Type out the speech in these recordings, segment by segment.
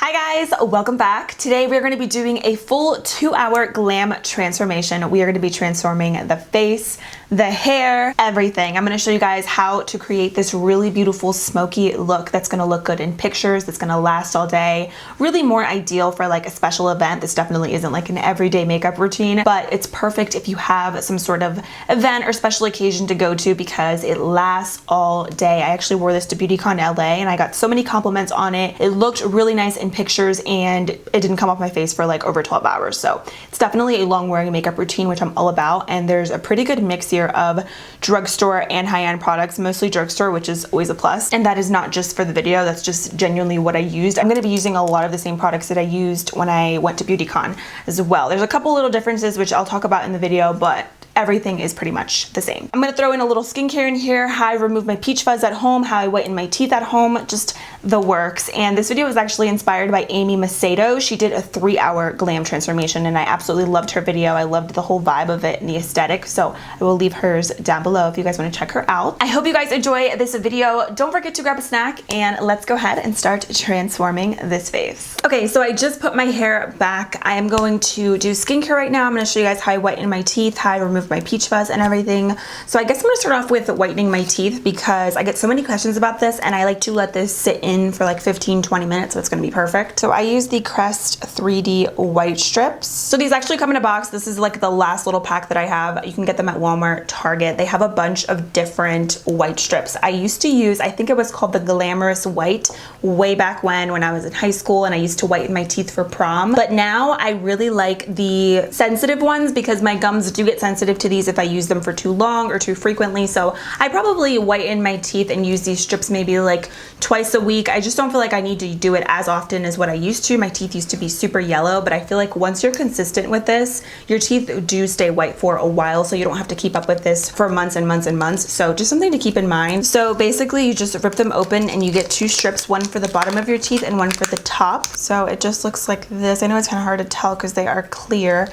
Hi guys, welcome back. Today we're going to be doing a full 2-hour glam transformation. We are going to be transforming the face, the hair, everything. I'm going to show you guys how to create this really beautiful smoky look that's going to look good in pictures, that's going to last all day. Really more ideal for like a special event. This definitely isn't like an everyday makeup routine, but it's perfect if you have some sort of event or special occasion to go to because it lasts all day. I actually wore this to BeautyCon LA and I got so many compliments on it. It looked really nice in pictures and it didn't come off my face for like over 12 hours. So it's definitely a long wearing makeup routine, which I'm all about. And there's a pretty good mix here of drugstore and high-end products, mostly drugstore, which is always a plus. And that is not just for the video, that's just genuinely what I used. I'm going to be using a lot of the same products that I used when I went to BeautyCon as well. There's a couple little differences which I'll talk about in the video, but everything is pretty much the same. I'm gonna throw in a little skincare in here, how I remove my peach fuzz at home, how I whiten my teeth at home, just the works. And this video was actually inspired by Amy Macedo. She did a 3-hour glam transformation and I absolutely loved her video. I loved the whole vibe of it and the aesthetic. So I will leave hers down below if you guys wanna check her out. I hope you guys enjoy this video. Don't forget to grab a snack and let's go ahead and start transforming this face. Okay, so I just put my hair back. I am going to do skincare right now. I'm gonna show you guys how I whiten my teeth, how I remove my peach fuzz and everything. So I guess I'm gonna start off with whitening my teeth because I get so many questions about this and I like to let this sit in for like 15-20 minutes, so it's gonna be perfect. So I use the Crest 3D white strips. So these actually come in a box. This is like the last little pack that I have. You can get them at Walmart, Target. They have a bunch of different white strips. I used to use, I think it was called the Glamorous White way back when I was in high school and I used to whiten my teeth for prom. But now I really like the sensitive ones because my gums do get sensitive to these if I use them for too long or too frequently. So I probably whiten my teeth and use these strips maybe like twice a week. I just don't feel like I need to do it as often as what I used to. My teeth used to be super yellow, but I feel like once you're consistent with this, your teeth do stay white for a while, so you don't have to keep up with this for months and months and months. So just something to keep in mind. So basically you just rip them open and you get 2 strips, one for the bottom of your teeth and one for the top. So it just looks like this. I know it's kind of hard to tell because they are clear,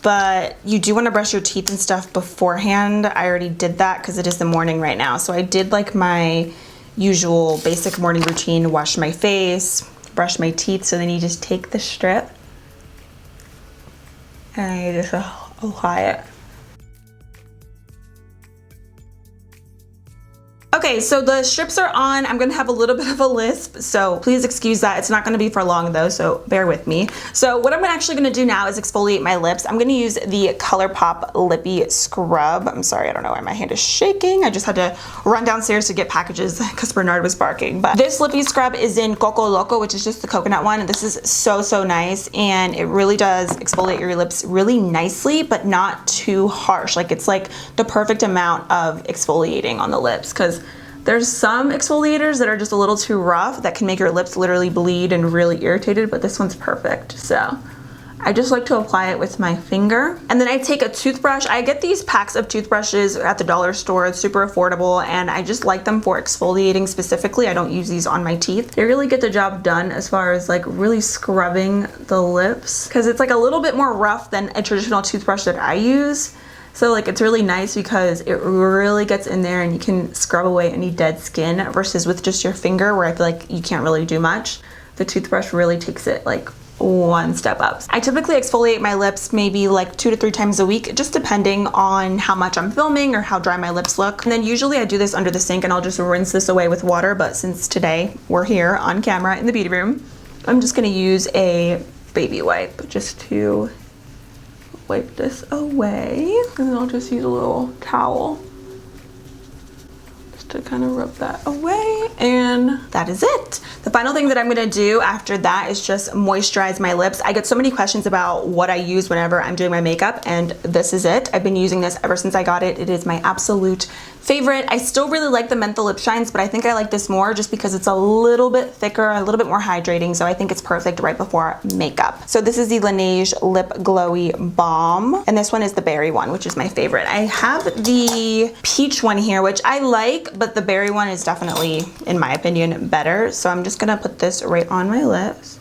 but you do want to brush your teeth and stuff beforehand. I already did that because it is the morning right now. So I did like my usual basic morning routine, wash my face, brush my teeth. So then you just take the strip and you just apply it. Okay, so the strips are on. I'm gonna have a little bit of a lisp, so please excuse that. It's not gonna be for long though, so bear with me. So what I'm actually gonna do now is exfoliate my lips. I'm gonna use the Colourpop Lippy Scrub. I'm sorry, I don't know why my hand is shaking. I just had to run downstairs to get packages because Bernard was barking. But this Lippy Scrub is in Coco Loco, which is just the coconut one. This is so nice, and it really does exfoliate your lips really nicely, but not too harsh. Like it's like the perfect amount of exfoliating on the lips, because there's some exfoliators that are just a little too rough that can make your lips literally bleed and really irritated, but this one's perfect. So I just like to apply it with my finger. And then I take a toothbrush. I get these packs of toothbrushes at the dollar store. It's super affordable and I just like them for exfoliating specifically. I don't use these on my teeth. They really get the job done as far as like really scrubbing the lips, because it's like a little bit more rough than a traditional toothbrush that I use. So like it's really nice because it really gets in there and you can scrub away any dead skin, versus with just your finger where I feel like you can't really do much. The toothbrush really takes it like one step up. I typically exfoliate my lips maybe like 2 to 3 times a week, just depending on how much I'm filming or how dry my lips look. And then usually I do this under the sink and I'll just rinse this away with water, but since today we're here on camera in the beauty room, I'm just gonna use a baby wipe just to wipe this away, and then I'll just use a little towel just to kind of rub that away, and that is it. The final thing that I'm gonna do after that is just moisturize my lips. I get so many questions about what I use whenever I'm doing my makeup, and this is it. I've been using this ever since I got it. It is my absolute favorite. I still really like the menthol lip shines, but I think I like this more just because it's a little bit thicker, a little bit more hydrating, so I think it's perfect right before makeup. So this is the Lineage Lip Glowy Balm, and this one is the berry one, which is my favorite. I have the peach one here, which I like, but the berry one is definitely, in my opinion, better. So I'm just gonna put this right on my lips.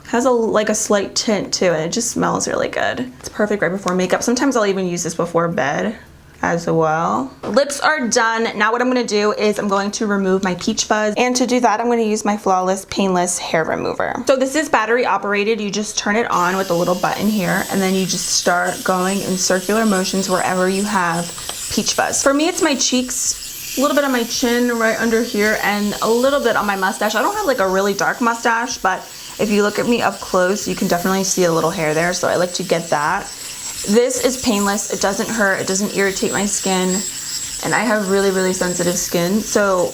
Has like a slight tint too, and it just smells really good. It's perfect right before makeup. Sometimes I'll even use this before bed as well. Lips are done. Now what I'm gonna do is I'm going to remove my peach fuzz, and to do that I'm gonna use my Flawless Painless hair remover. So this is battery operated. You just turn it on with a little button here, and then you just start going in circular motions wherever you have peach fuzz. For me, it's my cheeks, a little bit on my chin right under here, and a little bit on my mustache. I don't have like a really dark mustache, but if you look at me up close, you can definitely see a little hair there, so I like to get that. This is painless. It doesn't hurt. It doesn't irritate my skin. And I have really, really sensitive skin. So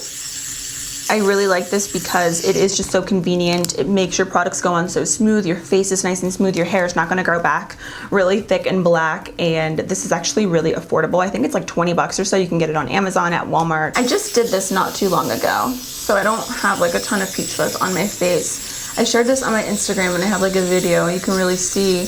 I really like this because it is just so convenient. It makes your products go on so smooth. Your face is nice and smooth. Your hair is not going to grow back really thick and black. And this is actually really affordable. I think it's like 20 bucks or so. You can get it on Amazon, at Walmart. I just did this not too long ago, so I don't have like a ton of peach fuzz on my face. I shared this on my Instagram and I have like a video. You can really see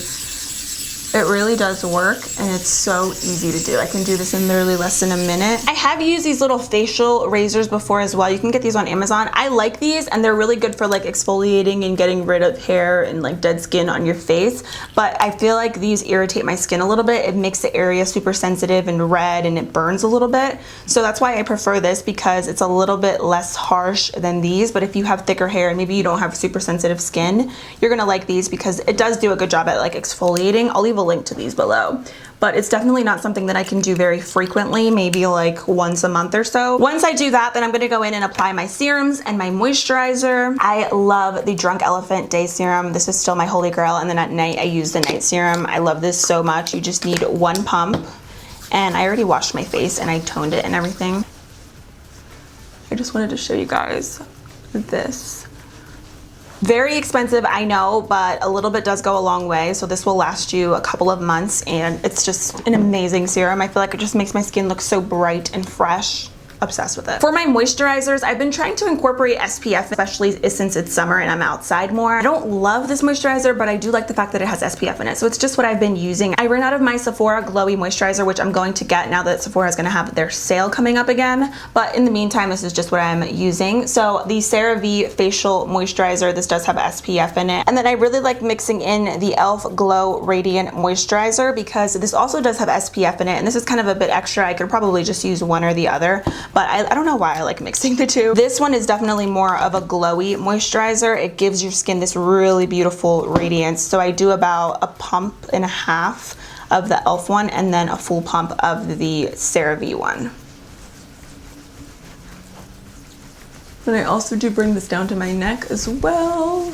it really does work, and it's so easy to do. I can do this in literally less than a minute. I have used these little facial razors before as well. You can get these on Amazon. I like these, and they're really good for like exfoliating and getting rid of hair and like dead skin on your face. But I feel like these irritate my skin a little bit. It makes the area super sensitive and red, and it burns a little bit. So that's why I prefer this, because it's a little bit less harsh than these. But if you have thicker hair and maybe you don't have super sensitive skin, you're gonna like these because it does do a good job at like exfoliating. I'll leave a link to these below, but it's definitely not something that I can do very frequently, maybe like once a month or so. Once I do that, then I'm gonna go in and apply my serums and my moisturizer. I love the Drunk Elephant Day Serum. This is still my holy grail, and then at night I use the night serum. I love this so much. You just need one pump, and I already washed my face and I toned it and everything. I just wanted to show you guys this. Very expensive, I know, but a little bit does go a long way. So this will last you a couple of months, and it's just an amazing serum. I feel like it just makes my skin look so bright and fresh. Obsessed with it. For my moisturizers, I've been trying to incorporate SPF, especially since it's summer and I'm outside more. I don't love this moisturizer, but I do like the fact that it has SPF in it, so it's just what I've been using. I ran out of my Sephora Glowy Moisturizer, which I'm going to get now that Sephora is going to have their sale coming up again, but in the meantime, this is just what I'm using. So the CeraVe Facial Moisturizer, this does have SPF in it, and then I really like mixing in the e.l.f. Glow Radiant Moisturizer because this also does have SPF in it, and this is kind of a bit extra. I could probably just use one or the other, but I don't know why I like mixing the two. This one is definitely more of a glowy moisturizer. It gives your skin this really beautiful radiance. So I do about a pump and a half of the e.l.f. one, and then a full pump of the CeraVe one. And I also do bring this down to my neck as well.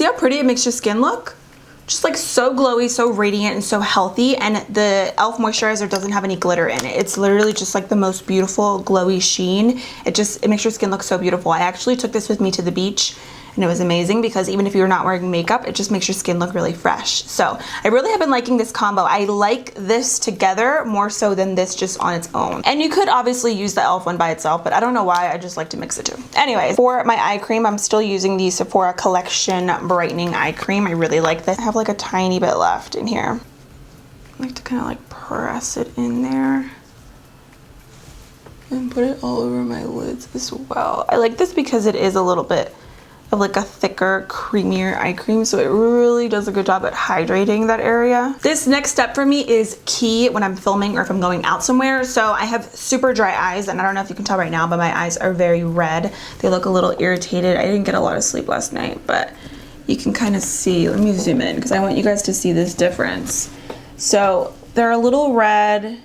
See how pretty it makes your skin look? Just like so glowy, so radiant, and so healthy. And the e.l.f. moisturizer doesn't have any glitter in it. It's literally just like the most beautiful glowy sheen. It makes your skin look so beautiful. I actually took this with me to the beach, and it was amazing because even if you're not wearing makeup, it just makes your skin look really fresh. So I really have been liking this combo. I like this together more so than this just on its own. And you could obviously use the e.l.f. one by itself, but I don't know why, I just like to mix the two. Anyways, for my eye cream, I'm still using the Sephora Collection Brightening Eye Cream. I really like this. I have like a tiny bit left in here. I like to kind of like press it in there and put it all over my lids as well. I like this because it is a little bit of like a thicker, creamier eye cream, so it really does a good job at hydrating that area. This next step for me is key when I'm filming or if I'm going out somewhere. So I have super dry eyes, and I don't know if you can tell right now, but my eyes are very red. They look a little irritated. I didn't get a lot of sleep last night, but you can kind of see. Let me zoom in because I want you guys to see this difference. So they're a little red,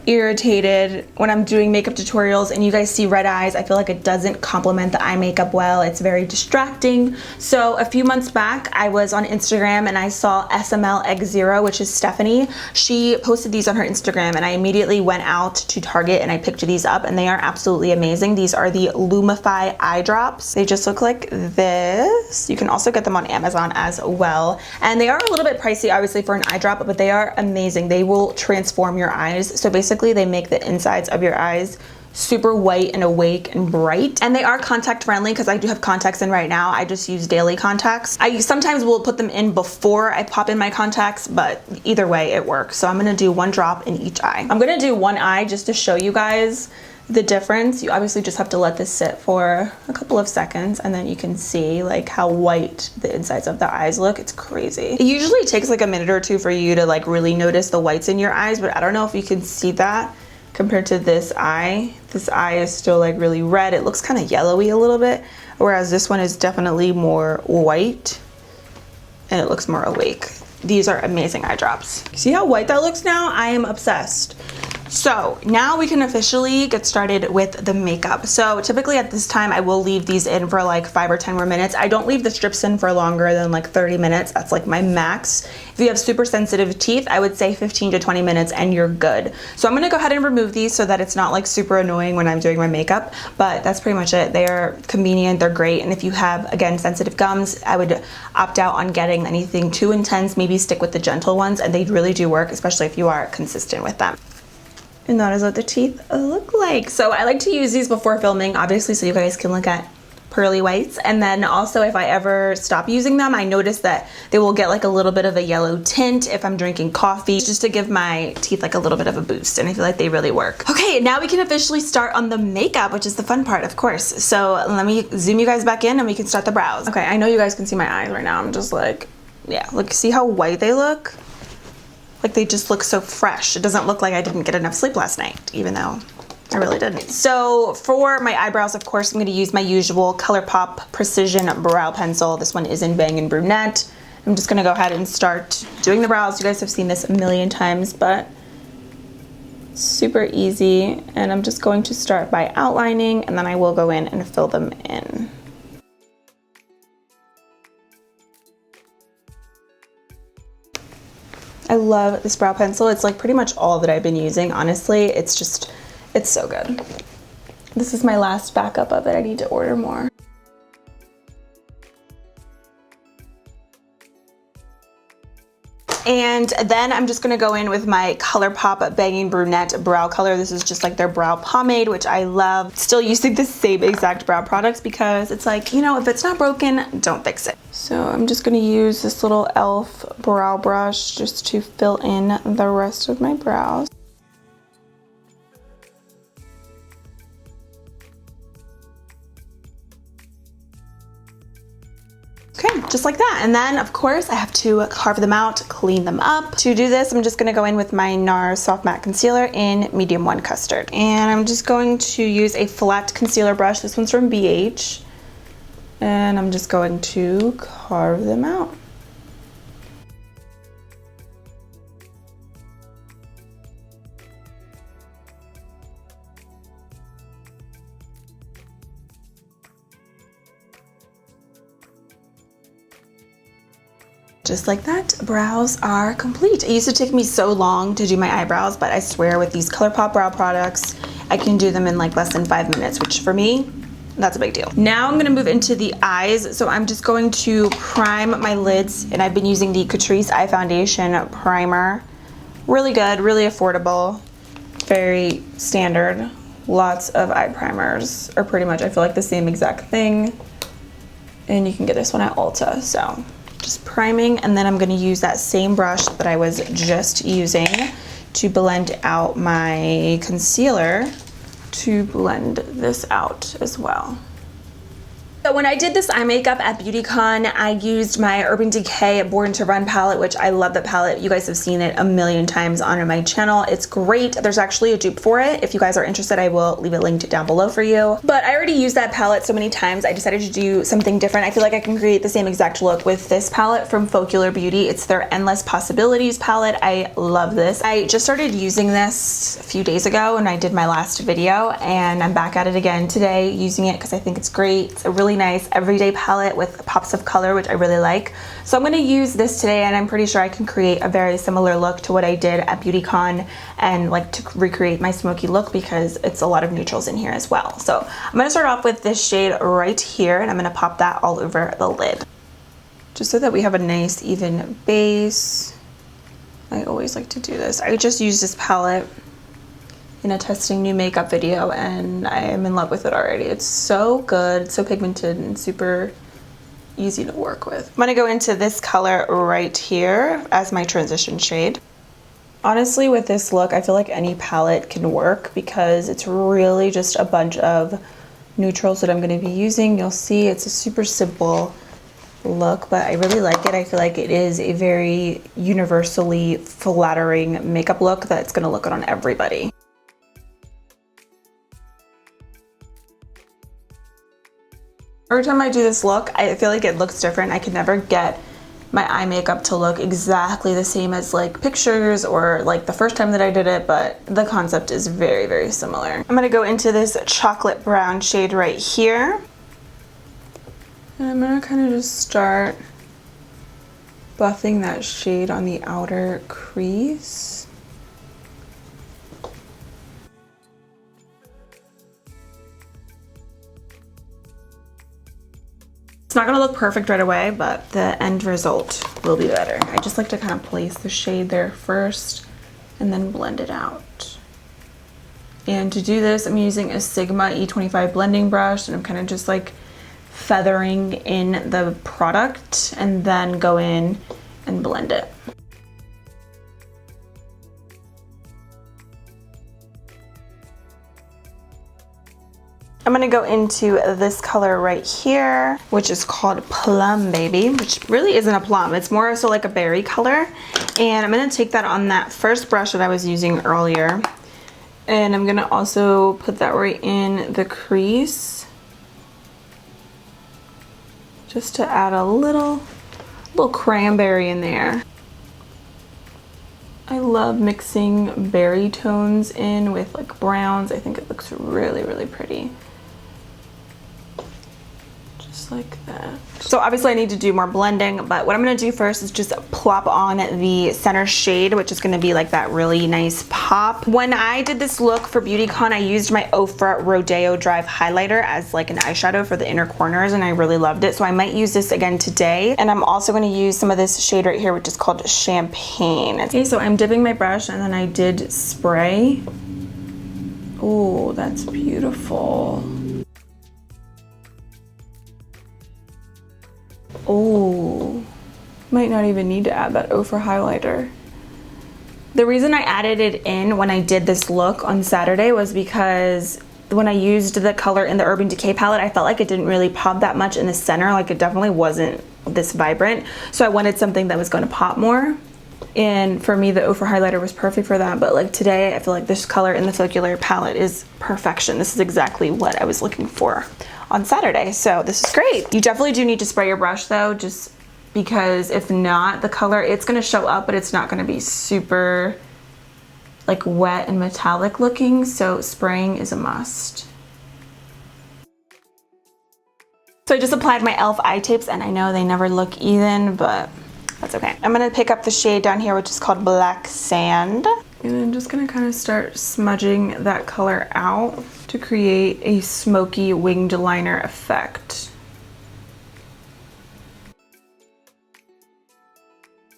irritated when I'm doing makeup tutorials, and you guys see red eyes. I feel like it doesn't complement the eye makeup well. It's very distracting. So a few months back, I was on Instagram and I saw SML X0, which is Stephanie. She posted these on her Instagram, and I immediately went out to Target and I picked these up, and they are absolutely amazing. These are the Lumify Eye Drops. They just look like this. You can also get them on Amazon as well. And they are a little bit pricey, obviously, for an eye drop, but they are amazing. They will transform your eyes. So basically, they make the insides of your eyes super white and awake and bright. And they are contact friendly because I do have contacts in right now. I just use daily contacts. I sometimes will put them in before I pop in my contacts, but either way it works. So I'm gonna do 1 drop in each eye. I'm gonna do one eye just to show you guys the difference. You obviously just have to let this sit for a couple of seconds and then you can see like how white the insides of the eyes look. It's crazy. It usually takes like a minute or two for you to like really notice the whites in your eyes, but I don't know if you can see that compared to this eye. This eye is still like really red. It looks kind of yellowy a little bit, whereas this one is definitely more white and it looks more awake. These are amazing eye drops. See how white that looks now? I am obsessed. So now we can officially get started with the makeup. So typically at this time I will leave these in for like 5 or 10 more minutes. I don't leave the strips in for longer than like 30 minutes. That's like my max. If you have super sensitive teeth, I would say 15 to 20 minutes and you're good. So I'm gonna go ahead and remove these so that it's not like super annoying when I'm doing my makeup, but that's pretty much it. They're convenient, they're great. And if you have, again, sensitive gums, I would opt out on getting anything too intense, maybe stick with the gentle ones, and they really do work, especially if you are consistent with them. And that is what the teeth look like. So I like to use these before filming, obviously, so you guys can look at pearly whites. And then also if I ever stop using them, I notice that they will get like a little bit of a yellow tint if I'm drinking coffee, just to give my teeth like a little bit of a boost. And I feel like they really work. Okay, now we can officially start on the makeup, which is the fun part, of course. So let me zoom you guys back in and we can start the brows. Okay, I know you guys can see my eyes right now. I'm just like, yeah, look, see how white they look? Like they just look so fresh. It doesn't look like I didn't get enough sleep last night, even though I really didn't. So for my eyebrows, of course, I'm gonna use my usual Colourpop Precision Brow Pencil. This one is in Bang and Brunette. I'm just gonna go ahead and start doing the brows. You guys have seen this a million times, but it's super easy. And I'm just going to start by outlining, and then I will go in and fill them in. I love this brow pencil. It's like pretty much all that I've been using, honestly. It's so good. This is my last backup of it. I need to order more. And then I'm just gonna go in with my Colourpop Banging Brunette brow color. This is just like their brow pomade, which I love. Still using the same exact brow products because it's like, you know, if it's not broken, don't fix it. So I'm just gonna use this little e.l.f. brow brush just to fill in the rest of my brows. Okay, just like that. And then of course I have to carve them out, clean them up. To do this, I'm just gonna go in with my NARS Soft Matte Concealer in Medium 1 Custard. And I'm just going to use a flat concealer brush. This one's from BH. And I'm just going to carve them out. Just like that, brows are complete. It used to take me so long to do my eyebrows, but I swear with these Colourpop brow products, I can do them in like less than 5 minutes, which for me, that's a big deal. Now I'm gonna move into the eyes. So I'm just going to prime my lids, and I've been using the Catrice Eye Foundation Primer. Really good, really affordable, very standard. Lots of eye primers are pretty much, I feel like, the same exact thing. And you can get this one at Ulta, so. Just priming, and then I'm going to use that same brush that I was just using to blend out my concealer to blend this out as well. So when I did this eye makeup at BeautyCon, I used my Urban Decay Born to Run palette, which I love that palette. You guys have seen it a million times on my channel. It's great. There's actually a dupe for it. If you guys are interested, I will leave it linked down below for you. But I already used that palette so many times, I decided to do something different. I feel like I can create the same exact look with this palette from Focallure Beauty. It's their Endless Possibilities palette. I love this. I just started using this a few days ago when I did my last video, and I'm back at it again today using it because I think it's great. It's a really nice everyday palette with pops of color, which I really like. So I'm going to use this today, and I'm pretty sure I can create a very similar look to what I did at BeautyCon and like to recreate my smoky look because it's a lot of neutrals in here as well. So I'm going to start off with this shade right here, and I'm going to pop that all over the lid just so that we have a nice even base. I always like to do this. I just use this palette in a testing new makeup video, and I am in love with it already. It's so good, it's so pigmented and super easy to work with. I'm gonna go into this color right here as my transition shade. Honestly, with this look, I feel like any palette can work because it's really just a bunch of neutrals that I'm gonna be using. You'll see it's a super simple look, but I really like it. I feel like it is a very universally flattering makeup look that's gonna look good on everybody. Every time I do this look, I feel like it looks different. I can never get my eye makeup to look exactly the same as like pictures or like the first time that I did it, but the concept is very, very similar. I'm gonna go into this chocolate brown shade right here. And I'm gonna kind of just start buffing that shade on the outer crease. It's not gonna look perfect right away, but the end result will be better. I just like to kind of place the shade there first and then blend it out. And to do this, I'm using a Sigma E25 blending brush, and I'm kind of just like feathering in the product and then go in and blend it. I'm gonna go into this color right here, which is called Plum Baby, which really isn't a plum. It's more so like a berry color. And I'm gonna take that on that first brush that I was using earlier. And I'm gonna also put that right in the crease, just to add a little cranberry in there. I love mixing berry tones in with like browns. I think it looks really, really pretty. Just like that. So obviously I need to do more blending, but what I'm gonna do first is just plop on the center shade, which is gonna be like that really nice pop. When I did this look for BeautyCon, I used my Ofra Rodeo Drive highlighter as like an eyeshadow for the inner corners, and I really loved it. So I might use this again today. And I'm also gonna use some of this shade right here, which is called Champagne. Okay, so I'm dipping my brush and then I did spray. Oh, that's beautiful. Oh, might not even need to add that Ofra highlighter. The reason I added it in when I did this look on Saturday was because when I used the color in the Urban Decay palette, I felt like it didn't really pop that much in the center. Like it definitely wasn't this vibrant. So I wanted something that was going to pop more. And for me, the Ofra highlighter was perfect for that. But like today, I feel like this color in the Focallure palette is perfection. This is exactly what I was looking for on Saturday. So this is great. You definitely do need to spray your brush though, just because if not, the color, it's gonna show up, but it's not gonna be super like wet and metallic looking. So spraying is a must. So I just applied my e.l.f. eye tapes, and I know they never look even, but that's okay. I'm gonna pick up the shade down here, which is called Black Sand. And I'm just gonna kind of start smudging that color out to create a smoky winged liner effect.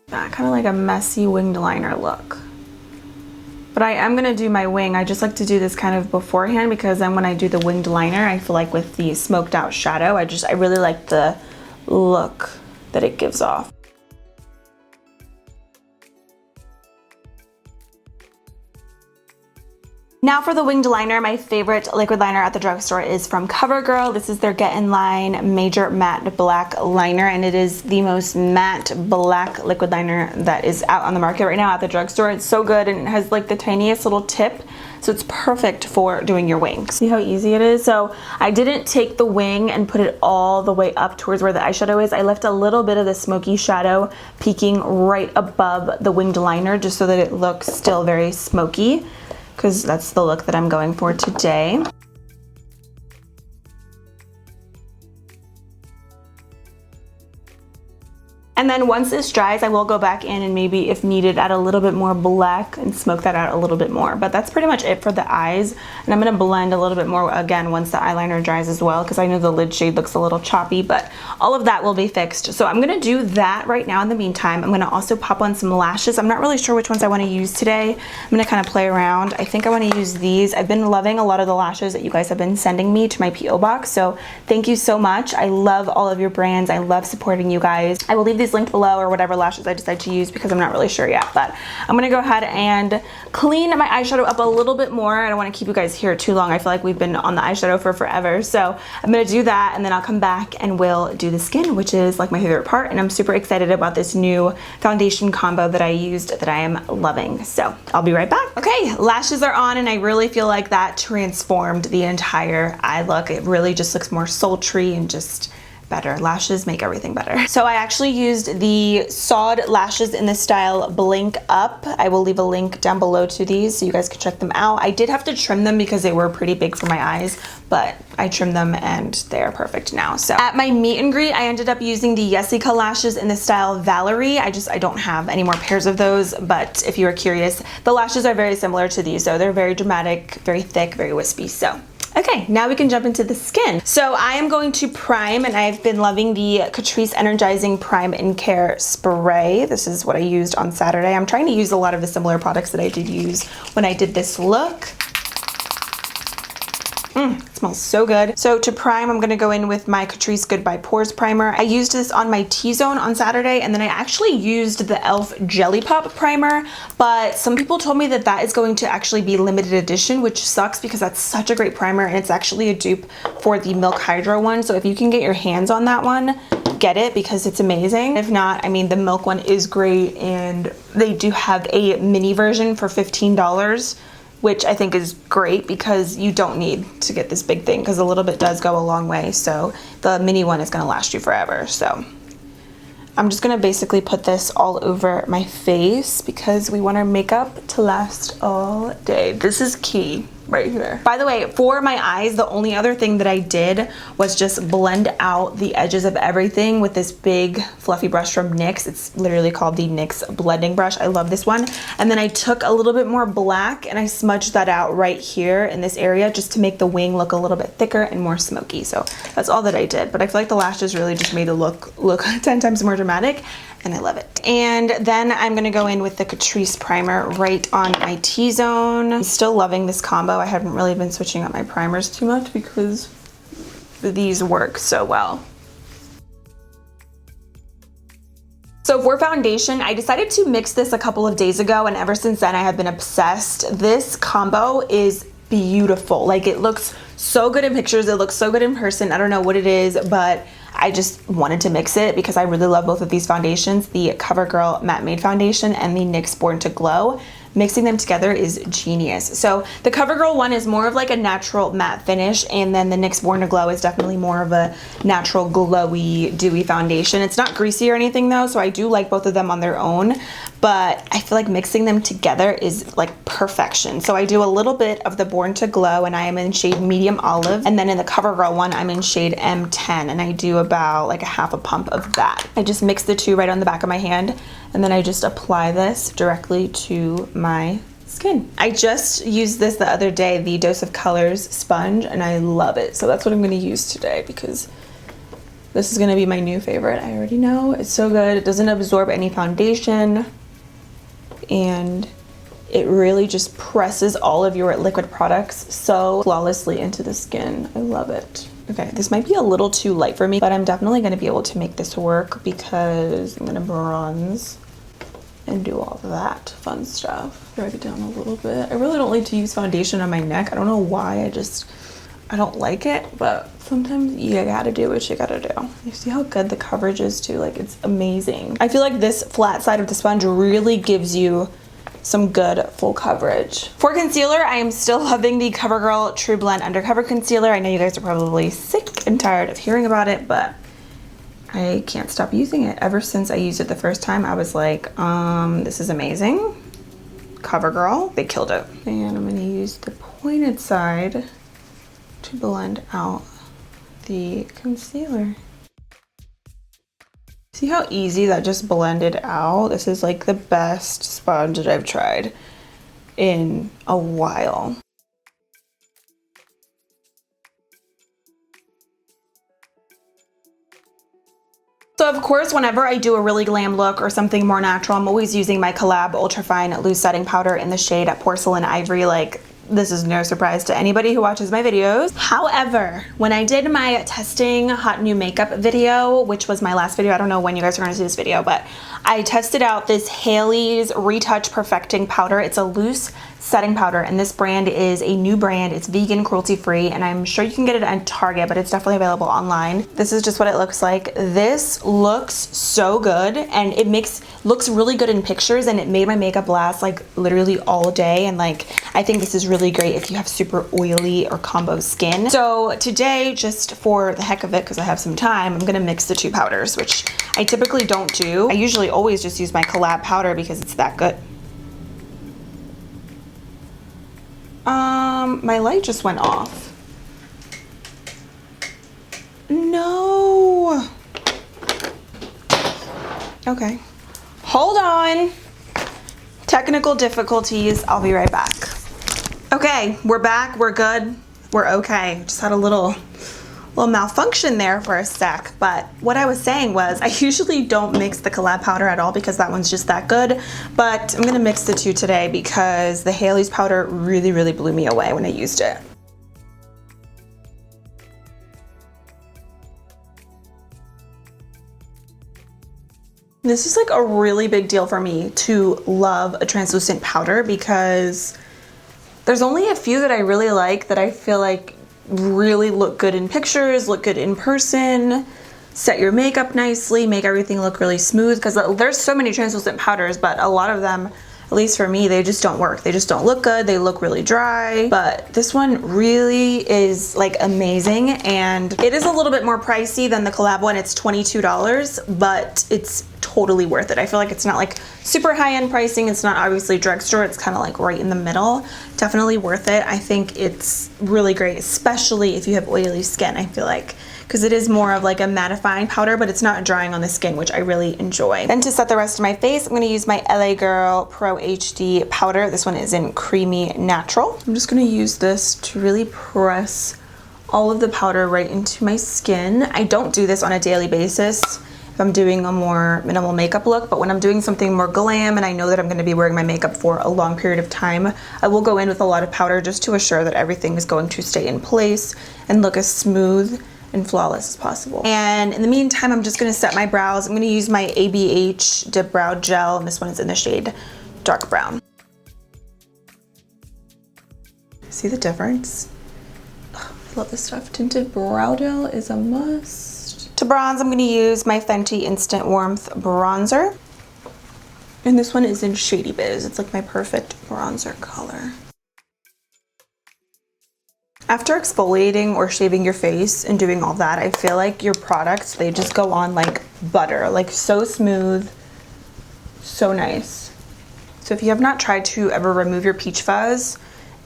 That kind of like a messy winged liner look. But I am gonna do my wing. I just like to do this kind of beforehand, because then when I do the winged liner, I feel like with the smoked out shadow, I really like the look that it gives off. Now for the winged liner, my favorite liquid liner at the drugstore is from Covergirl. This is their Get In Line Major Matte Black Liner, and it is the most matte black liquid liner that is out on the market right now at the drugstore. It's so good, and it has like the tiniest little tip, so it's perfect for doing your wing. See how easy it is? So I didn't take the wing and put it all the way up towards where the eyeshadow is. I left a little bit of the smoky shadow peeking right above the winged liner, just so that it looks still very smoky, because that's the look that I'm going for today. And then once this dries, I will go back in and maybe, if needed, add a little bit more black and smoke that out a little bit more. But that's pretty much it for the eyes. And I'm gonna blend a little bit more again once the eyeliner dries as well, because I know the lid shade looks a little choppy, but all of that will be fixed. So I'm gonna do that right now in the meantime. I'm gonna also pop on some lashes. I'm not really sure which ones I wanna use today. I'm gonna kind of play around. I think I wanna use these. I've been loving a lot of the lashes that you guys have been sending me to my P.O. box. So thank you so much. I love all of your brands. I love supporting you guys. I will leave these linked below, or whatever lashes I decide to use, because I'm not really sure yet. But I'm gonna go ahead and clean my eyeshadow up a little bit more. I don't want to keep you guys here too long. I feel like we've been on the eyeshadow for forever. So I'm gonna do that, and then I'll come back and we'll do the skin, which is like my favorite part. And I'm super excited about this new foundation combo that I used that I am loving. So I'll be right back. Okay, lashes are on, and I really feel like that transformed the entire eye look. It really just looks more sultry and just better. Lashes make everything better. So I actually used the Sawed lashes in the style Blink Up. I will leave a link down below to these so you guys can check them out. I did have to trim them because they were pretty big for my eyes, but I trimmed them and they are perfect now. So at my meet and greet, I ended up using the Jessica lashes in the style Valerie. I don't have any more pairs of those, but if you are curious, the lashes are very similar to these. So they're very dramatic, very thick, very wispy. So okay, now we can jump into the skin. So I am going to prime, and I've been loving the Catrice Energizing Prime and Care Spray. This is what I used on Saturday. I'm trying to use a lot of the similar products that I did use when I did this look. It smells so good. So to prime, I'm gonna go in with my Catrice Goodbye Pores Primer. I used this on my T-zone on Saturday, and then I actually used the e.l.f. Jelly Pop Primer, but some people told me that that is going to actually be limited edition, which sucks because that's such a great primer, and it's actually a dupe for the Milk Hydro one. So if you can get your hands on that one, get it, because it's amazing. If not, I mean, the Milk one is great, and they do have a mini version for $15. Which I think is great, because you don't need to get this big thing, because a little bit does go a long way. So the mini one is gonna last you forever. So I'm just gonna basically put this all over my face, because we want our makeup to last all day. This is key right here. By the way, for my eyes, the only other thing that I did was just blend out the edges of everything with this big fluffy brush from NYX. It's literally called the NYX blending brush. I love this one. And then I took a little bit more black and I smudged that out right here in this area, just to make the wing look a little bit thicker and more smoky. So that's all that I did. But I feel like the lashes really just made it look 10 times more dramatic, and I love it. And then I'm gonna go in with the Catrice primer right on my T-zone. I'm still loving this combo. I haven't really been switching up my primers too much because these work so well. So for foundation, I decided to mix this a couple of days ago, and ever since then I have been obsessed. This combo is beautiful. Like, it looks so good in pictures, it looks so good in person. I don't know what it is, but I just wanted to mix it because I really love both of these foundations, the CoverGirl Matte Made Foundation and the NYX Born to Glow. Mixing them together is genius. So the CoverGirl one is more of like a natural matte finish, and then the NYX Born to Glow is definitely more of a natural glowy, dewy foundation. It's not greasy or anything though, so I do like both of them on their own, but I feel like mixing them together is like perfection. So I do a little bit of the Born to Glow, and I am in shade Medium Olive, and then in the CoverGirl one I'm in shade M10, and I do about like a half a pump of that. I just mix the two right on the back of my hand, and then I just apply this directly to my skin. I just used this the other day, the Dose of Colors sponge, and I love it. So that's what I'm gonna use today, because this is gonna be my new favorite. I already know, it's so good. It doesn't absorb any foundation, and it really just presses all of your liquid products so flawlessly into the skin. I love it. Okay, this might be a little too light for me, but I'm definitely gonna be able to make this work because I'm gonna bronze and do all of that fun stuff. Drag it down a little bit. I really don't like to use foundation on my neck. I don't know why, I don't like it, but sometimes you gotta do what you gotta do. You see how good the coverage is too? Like, it's amazing. I feel like this flat side of the sponge really gives you some good full coverage. For concealer, I am still loving the CoverGirl True Blend Undercover Concealer. I know you guys are probably sick and tired of hearing about it, but I can't stop using it. Ever since I used it the first time, I was like, this is amazing. CoverGirl, they killed it. And I'm gonna use the pointed side to blend out the concealer. See how easy that just blended out? This is like the best sponge that I've tried in a while. So of course, whenever I do a really glam look or something more natural, I'm always using my Collab Ultra Fine Loose Setting Powder in the shade Porcelain Ivory. Like, this is no surprise to anybody who watches my videos. However, when I did my testing hot new makeup video, which was my last video, I don't know when you guys are gonna see this video, but I tested out this Haley's Retouch Perfecting Powder. It's a loose setting powder, and this brand is a new brand. It's vegan, cruelty free, and I'm sure you can get it at Target, but it's definitely available online. This is just what it looks like. This looks so good, and it looks really good in pictures, and it made my makeup last like literally all day. And like, I think this is really great if you have super oily or combo skin. So today, just for the heck of it, because I have some time, I'm gonna mix the two powders, which I typically don't do. I usually always just use my Collab powder because it's that good. My light just went off. No. Okay. Hold on. Technical difficulties. I'll be right back. Okay, we're back. We're good. We're okay. Just had a little malfunction there for a sec, but what I was saying was I usually don't mix the Collab powder at all because that one's just that good, but I'm gonna mix the two today because the Haley's powder really blew me away when I used it. This is like a really big deal for me to love a translucent powder because there's only a few that I really like that I feel like really look good in pictures, look good in person, set your makeup nicely, make everything look really smooth, because there's so many translucent powders, but a lot of them, at least for me, they just don't work. They just don't look good. They look really dry, but this one really is like amazing, and it is a little bit more pricey than the Collab one. It's $22, but it's totally worth it. I feel like it's not like super high-end pricing. It's not obviously drugstore. It's kind of like right in the middle. Definitely worth it. I think it's really great, especially if you have oily skin, I feel like, because it is more of like a mattifying powder, but it's not drying on the skin, which I really enjoy. Then to set the rest of my face, I'm going to use my LA Girl Pro HD powder. This one is in Creamy Natural. I'm just going to use this to really press all of the powder right into my skin. I don't do this on a daily basis if I'm doing a more minimal makeup look, but when I'm doing something more glam and I know that I'm going to be wearing my makeup for a long period of time, I will go in with a lot of powder just to assure that everything is going to stay in place and look as smooth and flawless as possible. And in the meantime, I'm just gonna set my brows. I'm gonna use my ABH Dip Brow Gel, and this one is in the shade Dark Brown. See the difference? Oh, I love this stuff. Tinted Brow Gel is a must. To bronze, I'm gonna use my Fenty Instant Warmth Bronzer. And this one is in Shady Biz. It's like my perfect bronzer color. After exfoliating or shaving your face and doing all that, I feel like your products, they just go on like butter, like so smooth, so nice. So if you have not tried to ever remove your peach fuzz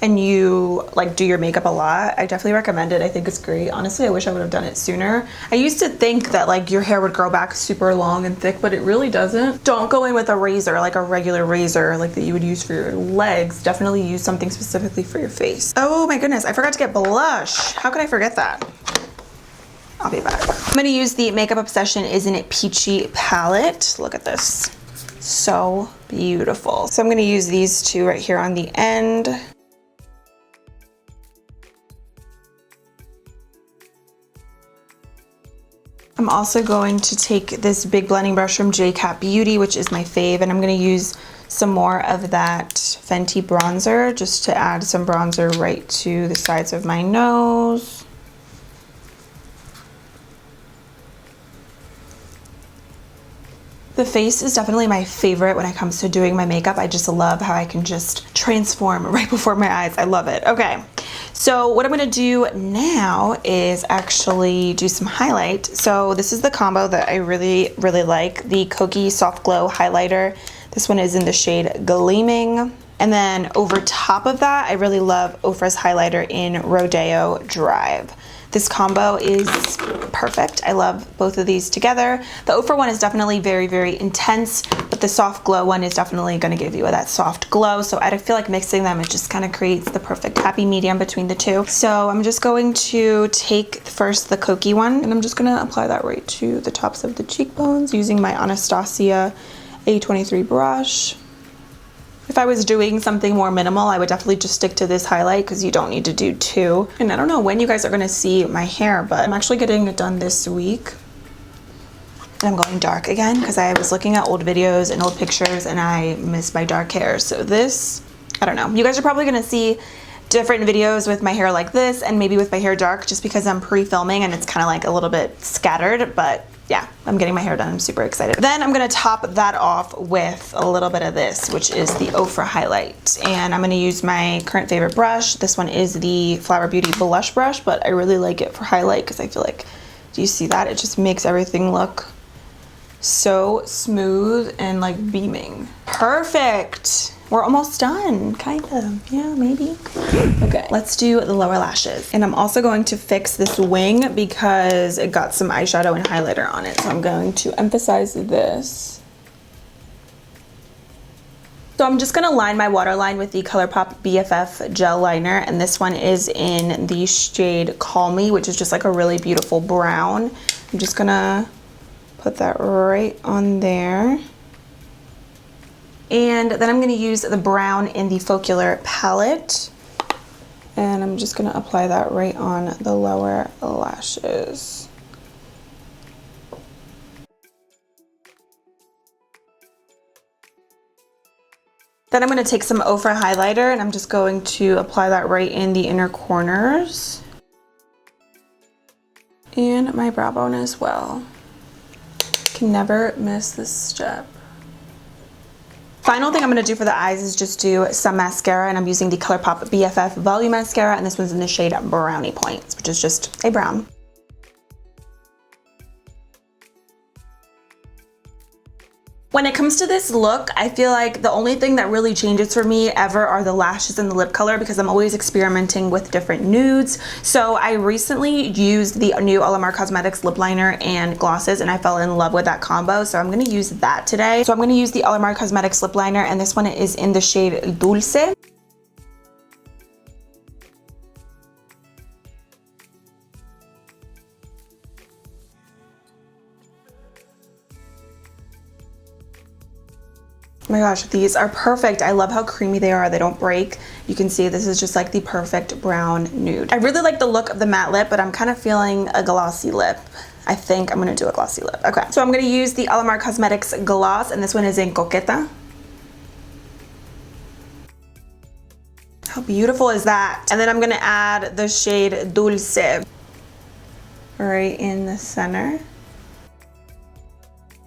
and you like do your makeup a lot, I definitely recommend it. I think it's great. Honestly, I wish I would have done it sooner. I used to think that like your hair would grow back super long and thick, but it really doesn't. Don't go in with a razor, like a regular razor like that you would use for your legs. Definitely use something specifically for your face. Oh my goodness, I forgot to get blush. How could I forget that? I'll be back. I'm gonna use the Makeup Obsession Isn't It Peachy palette. Look at this, so beautiful. So I'm gonna use these two right here on the end. I'm also going to take this big blending brush from J-Cat Beauty, which is my fave, and I'm going to use some more of that Fenty bronzer just to add some bronzer right to the sides of my nose. The face is definitely my favorite when it comes to doing my makeup. I just love how I can just transform right before my eyes. I love it. Okay, so what I'm gonna do now is actually do some highlight. So this is the combo that I really like, the Kokie Soft Glow Highlighter. This one is in the shade Gleaming, And then over top of that, I really love Ofra's highlighter in Rodeo Drive. This combo is perfect. I love both of these together. The Ofra one is definitely very, very intense, but the soft glow one is definitely gonna give you that soft glow. So I feel like mixing them, it just kind of creates the perfect happy medium between the two. So I'm just going to take first the Cokie one, and I'm just gonna apply that right to the tops of the cheekbones using my Anastasia A23 brush. If I was doing something more minimal, I would definitely just stick to this highlight because you don't need to do two. And I don't know when you guys are gonna see my hair, but I'm actually getting it done this week. And I'm going dark again because I was looking at old videos and old pictures and I miss my dark hair. So this, I don't know. You guys are probably gonna see different videos with my hair like this and maybe with my hair dark just because I'm pre-filming and it's kind of like a little bit scattered, but yeah, I'm getting my hair done. I'm super excited. Then I'm gonna top that off with a little bit of this, which is the Ofra highlight. And I'm gonna use my current favorite brush. This one is the Flower Beauty blush brush, but I really like it for highlight because I feel like, do you see that? It just makes everything look so smooth and like beaming. Perfect. We're almost done, kind of. Yeah, maybe. Okay, let's do the lower lashes. And I'm also going to fix this wing because it got some eyeshadow and highlighter on it. So I'm going to emphasize this. So I'm just gonna line my waterline with the Colourpop BFF gel liner. And this one is in the shade Call Me, which is just like a really beautiful brown. I'm just gonna put that right on there. And then I'm gonna use the brown in the Focallure palette. And I'm just gonna apply that right on the lower lashes. Then I'm gonna take some Ofra highlighter and I'm just going to apply that right in the inner corners. And my brow bone as well. Can never miss this step. Final thing I'm gonna do for the eyes is just do some mascara, and I'm using the Colourpop BFF Volume Mascara, and this one's in the shade Brownie Points, which is just a brown. When it comes to this look, I feel like the only thing that really changes for me ever are the lashes and the lip color because I'm always experimenting with different nudes. So I recently used the new Alamar Cosmetics lip liner and glosses and I fell in love with that combo. So I'm gonna use that today. So I'm gonna use the Alamar Cosmetics lip liner and this one is in the shade Dulce. Oh my gosh, these are perfect. I love how creamy they are. They don't break. You can see this is just like the perfect brown nude. I really like the look of the matte lip, but I'm kind of feeling a glossy lip. I think I'm gonna do a glossy lip. Okay, so I'm gonna use the Alamar Cosmetics gloss, and this one is in Coqueta. How beautiful is that? And then I'm gonna add the shade Dulce right in the center.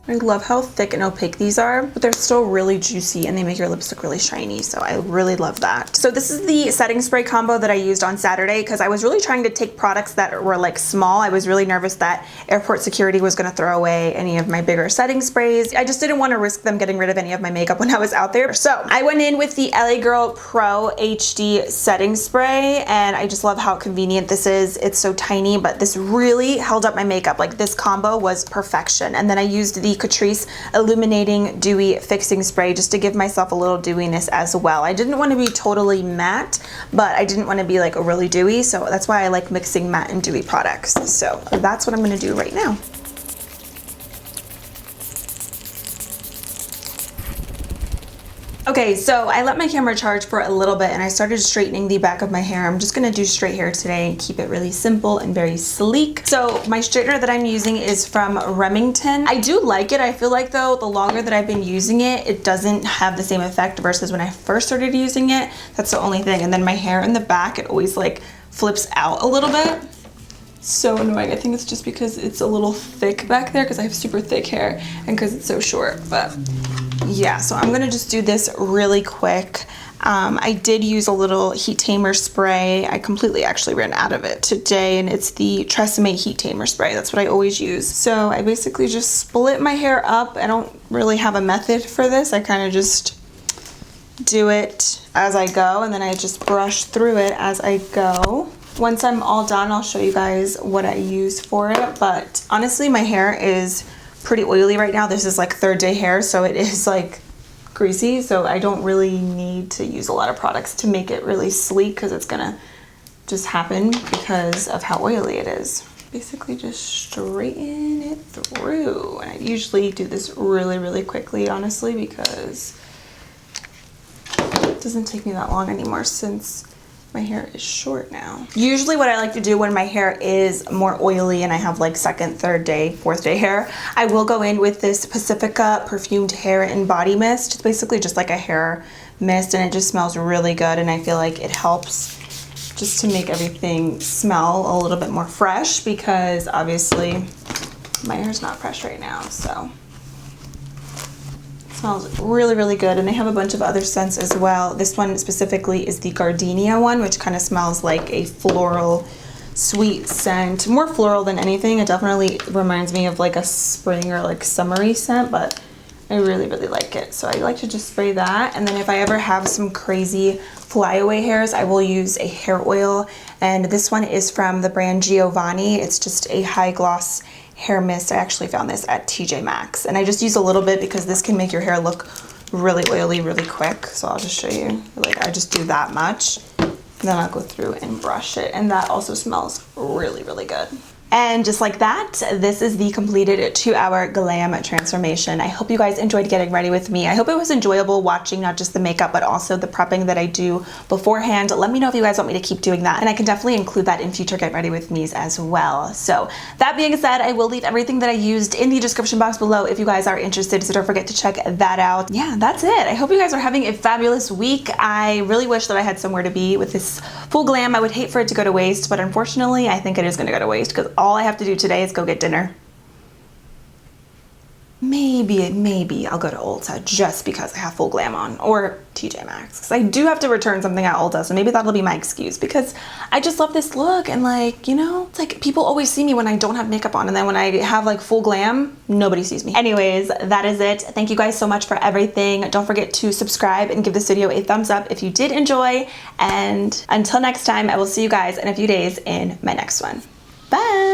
I love how thick and opaque these are, but they're still really juicy and they make your lips look really shiny, so I really love that. So this is the setting spray combo that I used on Saturday because I was really trying to take products that were like small. I was really nervous that airport security was gonna throw away any of my bigger setting sprays. I just didn't want to risk them getting rid of any of my makeup when I was out there. So I went in with the LA Girl Pro HD setting spray and I just love how convenient this is. It's so tiny, but this really held up my makeup. Like this combo was perfection. And then I used the Catrice Illuminating Dewy Fixing Spray just to give myself a little dewiness as well. I didn't want to be totally matte, but I didn't want to be like a really dewy, so that's why I like mixing matte and dewy products. So that's what I'm going to do right now. Okay, so I let my camera charge for a little bit and I started straightening the back of my hair. I'm just gonna do straight hair today and keep it really simple and very sleek. So my straightener that I'm using is from Remington. I do like it. I feel like though, the longer that I've been using it, it doesn't have the same effect versus when I first started using it. That's the only thing. And then my hair in the back, it always like flips out a little bit. So annoying. I think it's just because it's a little thick back there because I have super thick hair and because it's so short, but yeah, so I'm gonna just do this really quick. I did use a little heat tamer spray. I completely actually ran out of it today and it's the Tresemme heat tamer spray. That's what I always use. So I basically just split my hair up. I don't really have a method for this. I kind of just do it as I go, and then I just brush through it as I go. Once I'm all done, I'll show you guys what I use for it, but honestly, my hair is pretty oily right now. This is like third day hair, so it is like greasy, so I don't really need to use a lot of products to make it really sleek, because it's gonna just happen because of how oily it is. Basically just straighten it through, and I usually do this really quickly, honestly, because it doesn't take me that long anymore since my hair is short now. Usually what I like to do when my hair is more oily and I have like second, third day, fourth day hair, I will go in with this Pacifica perfumed hair and body mist. It's basically just like a hair mist, and it just smells really good, and I feel like it helps just to make everything smell a little bit more fresh, because obviously my hair's not fresh right now, so it smells really good. And they have a bunch of other scents as well. This one specifically is the gardenia one, which kind of smells like a floral sweet scent, more floral than anything. It definitely reminds me of like a spring or like summery scent, but I really like it. So I like to just spray that, and then if I ever have some crazy flyaway hairs, I will use a hair oil, and this one is from the brand Giovanni. It's just a high gloss hair mist. I actually found this at TJ Maxx, and I just use a little bit because this can make your hair look really oily really quick. So I'll just show you, like I just do that much, and then I'll go through and brush it, and that also smells really good. And just like that, this is the completed 2-hour glam transformation. I hope you guys enjoyed getting ready with me. I hope it was enjoyable watching not just the makeup, but also the prepping that I do beforehand. Let me know if you guys want me to keep doing that, and I can definitely include that in future Get Ready With Me's as well. So that being said, I will leave everything that I used in the description box below if you guys are interested, so don't forget to check that out. Yeah, that's it. I hope you guys are having a fabulous week. I really wish that I had somewhere to be with this full glam. I would hate for it to go to waste, but unfortunately, I think it is gonna go to waste, because all I have to do today is go get dinner. Maybe I'll go to Ulta just because I have full glam on, or TJ Maxx, because I do have to return something at Ulta, so maybe that'll be my excuse, because I just love this look, and like, you know, it's like people always see me when I don't have makeup on, and then when I have like full glam, nobody sees me. Anyways, that is it. Thank you guys so much for everything. Don't forget to subscribe and give this video a thumbs up if you did enjoy, and until next time, I will see you guys in a few days in my next one. Bye!